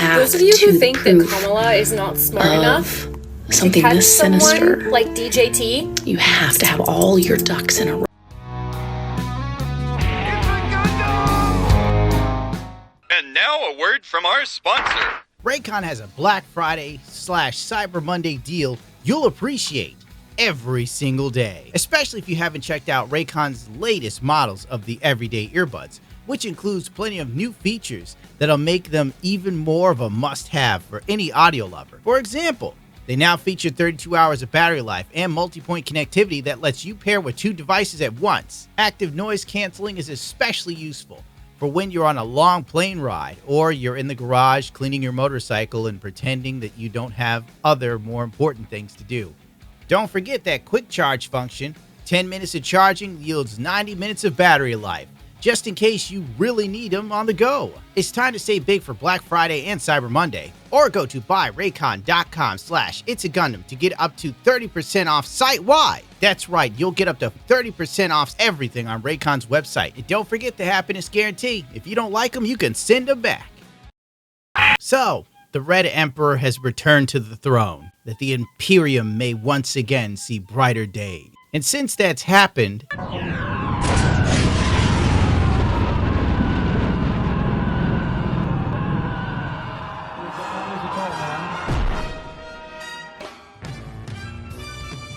path Those of you to who the think that proof Kamala is not smart enough something to catch this someone sinister, like DJT, you have to have all your ducks in a row. And now a word from our sponsor. Raycon has a Black Friday / Cyber Monday deal you'll appreciate every single day, especially if you haven't checked out Raycon's latest models of the everyday earbuds, which includes plenty of new features that'll make them even more of a must-have for any audio lover. For example, they now feature 32 hours of battery life and multi-point connectivity that lets you pair with 2 devices at once. Active noise canceling is especially useful for when you're on a long plane ride or you're in the garage cleaning your motorcycle and pretending that you don't have other more important things to do. Don't forget that quick charge function. 10 minutes of charging yields 90 minutes of battery life, just in case you really need them on the go. It's time to save big for Black Friday and Cyber Monday, or go to buyraycon.com/ItsAGunpla to get up to 30% off site-wide. That's right, you'll get up to 30% off everything on Raycon's website. And don't forget the happiness guarantee. If you don't like them, you can send them back. So, the Red Emperor has returned to the throne, that the Imperium may once again see brighter days. And since that's happened,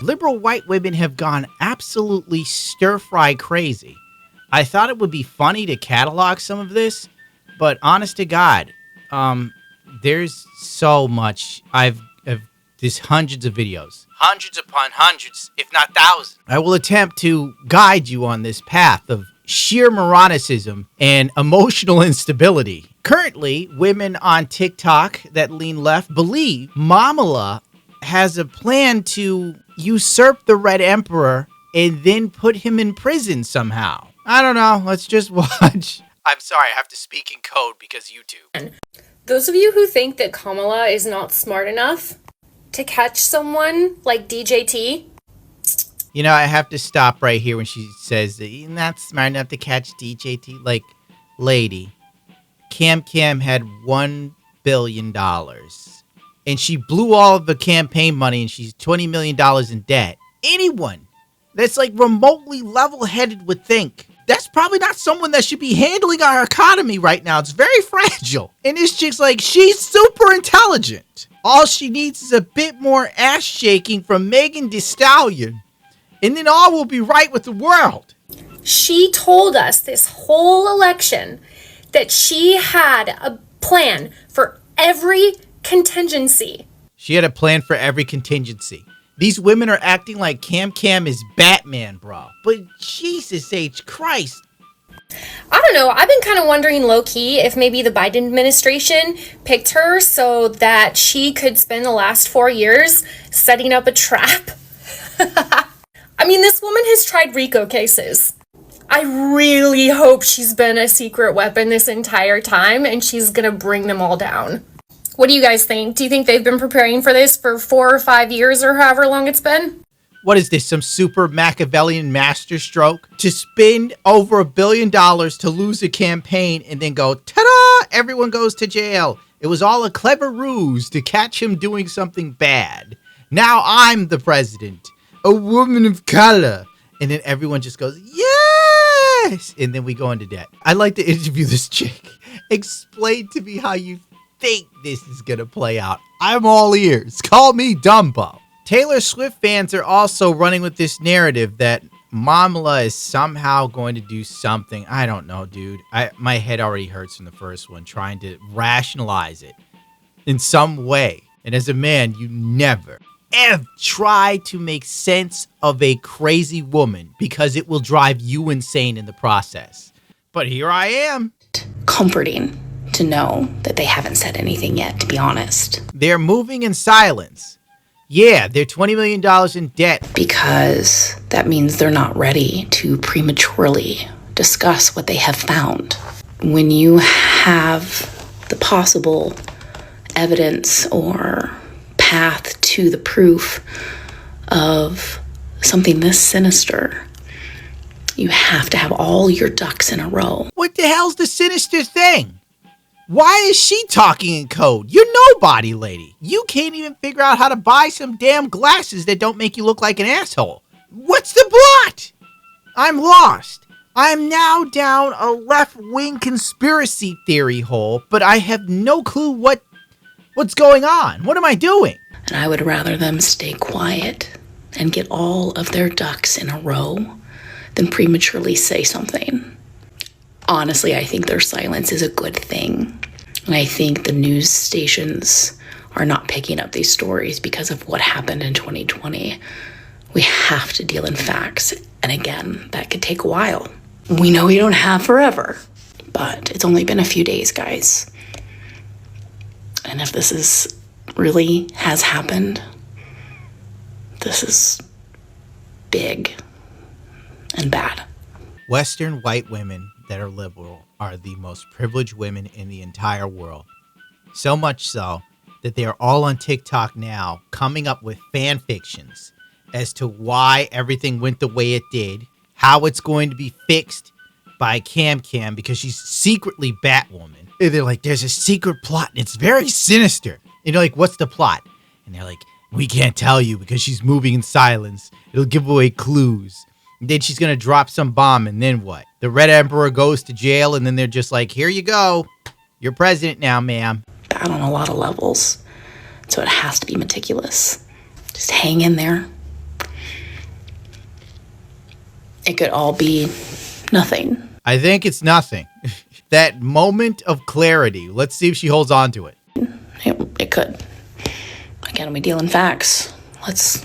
liberal white women have gone absolutely stir-fry crazy. I thought it would be funny to catalog some of this, but honest to God, there's so much. There's hundreds of videos. Hundreds upon hundreds, if not thousands. I will attempt to guide you on this path of sheer moronicism and emotional instability. Currently, women on TikTok that lean left believe Mamala has a plan to usurp the Red Emperor and then put him in prison somehow. I don't know. Let's just watch. I'm sorry, I have to speak in code because YouTube. those of you who think that Kamala is not smart enough to catch someone like DJT, You know, I have to stop right here when she says that you're not smart enough to catch DJT. Like, lady, Cam had $1 billion. And she blew all of the campaign money and she's $20 million in debt. Anyone that's like remotely level-headed would think that's probably not someone that should be handling our economy right now. It's very fragile. And this chick's like, she's super intelligent. All she needs is a bit more ass shaking from Megan Thee Stallion. And then all will be right with the world. she told us this whole election that she had a plan for every contingency. She had a plan for every contingency. These women are acting like Cam is Batman, bro. But Jesus H. Christ. I don't know. I've been kind of wondering low-key if maybe the Biden administration picked her so that she could spend the last 4 years setting up a trap. I mean, this woman has tried RICO cases. I really hope she's been a secret weapon this entire time and she's gonna bring them all down. What do you guys think? Do you think they've been preparing for this for 4 or 5 years or however long it's been? What is this, some super Machiavellian masterstroke? To spend over $1 billion to lose a campaign and then go, ta-da, everyone goes to jail. It was all a clever ruse to catch him doing something bad. Now I'm the president, a woman of color. And then everyone just goes, yes! And then we go into debt. I'd like to interview this chick. Explain to me how you think this is gonna play out. I'm all ears. Call me Dumbo. Taylor Swift fans are also running with this narrative that Mamala is somehow going to do something. I don't know, dude. My head already hurts from the first one, trying to rationalize it in some way. And as a man, you never, ever try to make sense of a crazy woman because it will drive you insane in the process. But here I am. Comforting to know that they haven't said anything yet, to be honest. They're moving in silence. Yeah, they're $20 million in debt. Because that means they're not ready to prematurely discuss what they have found. When you have the possible evidence or path to the proof of something this sinister, you have to have all your ducks in a row. What the hell's the sinister thing? Why is she talking in code? You're nobody, lady. You can't even figure out how to buy some damn glasses that don't make you look like an asshole. What's the plot? I'm lost. I'm now down a left-wing conspiracy theory hole, but I have no clue what's going on. What am I doing? And I would rather them stay quiet and get all of their ducks in a row than prematurely say something. Honestly, I think their silence is a good thing. And I think the news stations are not picking up these stories because of what happened in 2020. We have to deal in facts. And again, that could take a while. We know we don't have forever, but it's only been a few days, guys. And if this is really has happened, this is big and bad. Western white women that are liberal are the most privileged women in the entire world. So much so that they are all on TikTok now coming up with fan fictions as to why everything went the way it did, how it's going to be fixed by Cam because she's secretly Batwoman. And they're like, there's a secret plot and it's very sinister. And you're like, what's the plot? And they're like, we can't tell you because she's moving in silence. It'll give away clues. And then she's going to drop some bomb, and then what? The Red Emperor goes to jail, and then they're just like, here you go. You're president now, ma'am. Bad on a lot of levels. So it has to be meticulous. Just hang in there. It could all be nothing. I think it's nothing. That moment of clarity. Let's see if she holds on to it. It could. Again, we deal in facts. Let's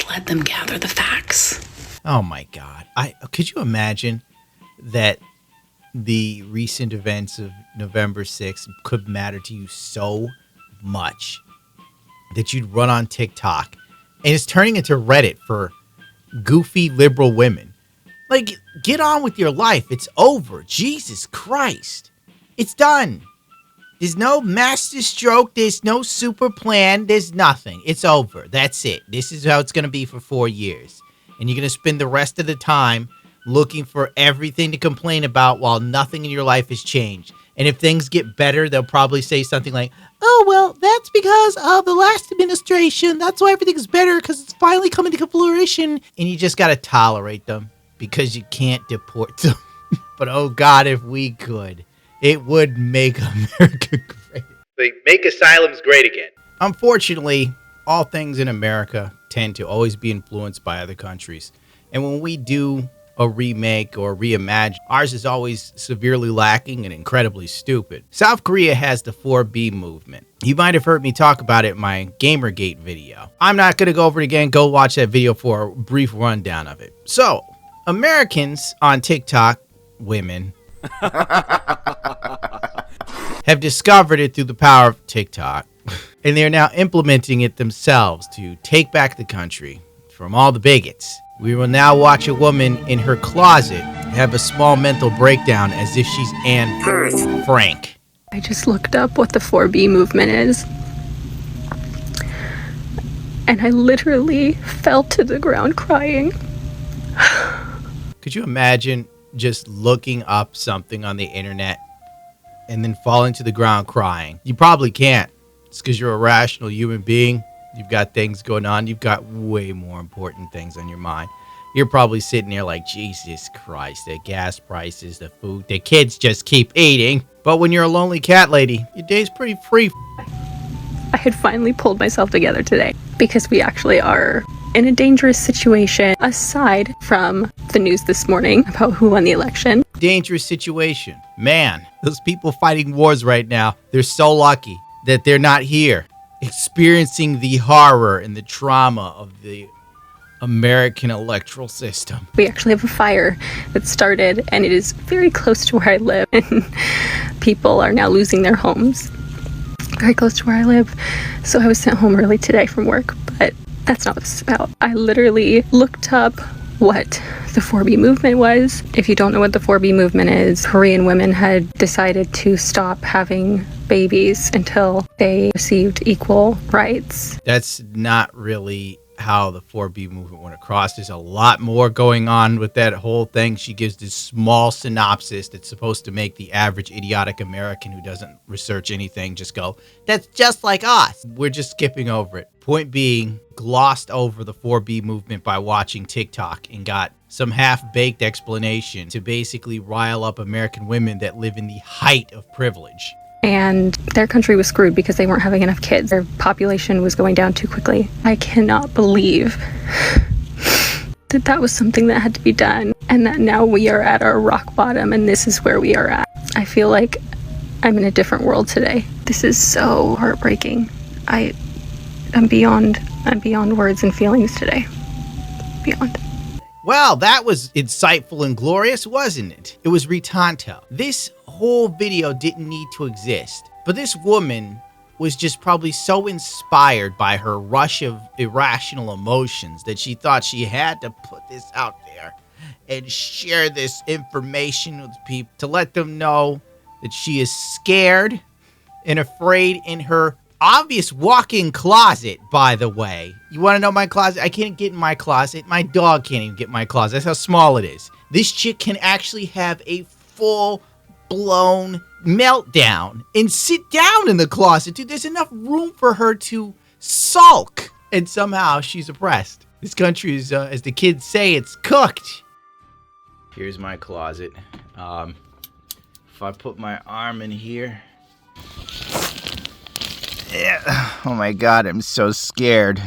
let them gather the facts. Oh my God. Could you imagine that the recent events of November 6th could matter to you so much that you'd run on TikTok and it's turning into Reddit for goofy liberal women? Like, get on with your life. It's over. Jesus Christ. It's done. There's no master stroke. There's no super plan. There's nothing. It's over. That's it. This is how it's going to be for 4 years. And you're going to spend the rest of the time looking for everything to complain about while nothing in your life has changed. And if things get better, they'll probably say something like, oh, well, that's because of the last administration. That's why everything's better, because it's finally coming to fruition. And you just got to tolerate them because you can't deport them. But, oh, God, if we could. It would make America great. They make asylums great again. Unfortunately, all things in America tend to always be influenced by other countries. And when we do a remake or reimagine, ours is always severely lacking and incredibly stupid. South Korea has the 4B movement. You might have heard me talk about it in my Gamergate video. I'm not going to go over it again. Go watch that video for a brief rundown of it. So, Americans on TikTok, women, have discovered it through the power of TikTok, and they're now implementing it themselves to take back the country from all the bigots. We will now watch a woman in her closet have a small mental breakdown as if she's Anne Frank. I just looked up what the 4B movement is, and I literally fell to the ground crying. Could you imagine just looking up something on the internet and then falling to the ground crying? You probably can't. It's because you're a rational human being. You've got things going on. You've got way more important things on your mind. You're probably sitting there like, Jesus Christ, the gas prices, the food, the kids just keep eating. But when you're a lonely cat lady, your day's pretty free. I had finally pulled myself together today because we actually are in a dangerous situation aside from the news this morning about who won the election. Dangerous situation. Man, those people fighting wars right now, they're so lucky that they're not here experiencing the horror and the trauma of the American electoral system. We actually have a fire that started, and it is very close to where I live, and people are now losing their homes very close to where I live. So I was sent home early today from work, but that's not what this is about. I literally looked up what the 4B movement was. If you don't know what the 4B movement is, Korean women had decided to stop having babies until they received equal rights. That's not really how the 4B movement went across. There's a lot more going on with that whole thing. She gives this small synopsis that's supposed to make the average idiotic American who doesn't research anything just go, that's just like us. We're just skipping over it. Point being, glossed over the 4B movement by watching TikTok and got some half-baked explanation to basically rile up American women that live in the height of privilege. And their country was screwed because they weren't having enough kids. Their population was going down too quickly. I cannot believe that that was something that had to be done, and that now we are at our rock bottom and this is where we are at. I feel like I'm in a different world today. This is so heartbreaking. I'm beyond words and feelings today. Beyond. Well, that was insightful and glorious, wasn't it? It was retanto. This whole video didn't need to exist, but this woman was just probably so inspired by her rush of irrational emotions that she thought she had to put this out there and share this information with people to let them know that she is scared and afraid in her obvious walk-in closet, by the way. You want to know my closet? I can't get in my closet. My dog can't even get in my closet. That's how small it is. This chick can actually have a full-blown meltdown and sit down in the closet. Dude, there's enough room for her to sulk. And somehow she's oppressed. This country is, as the kids say, it's cooked. Here's my closet. If I put my arm in here... Yeah. Oh my God, I'm so scared.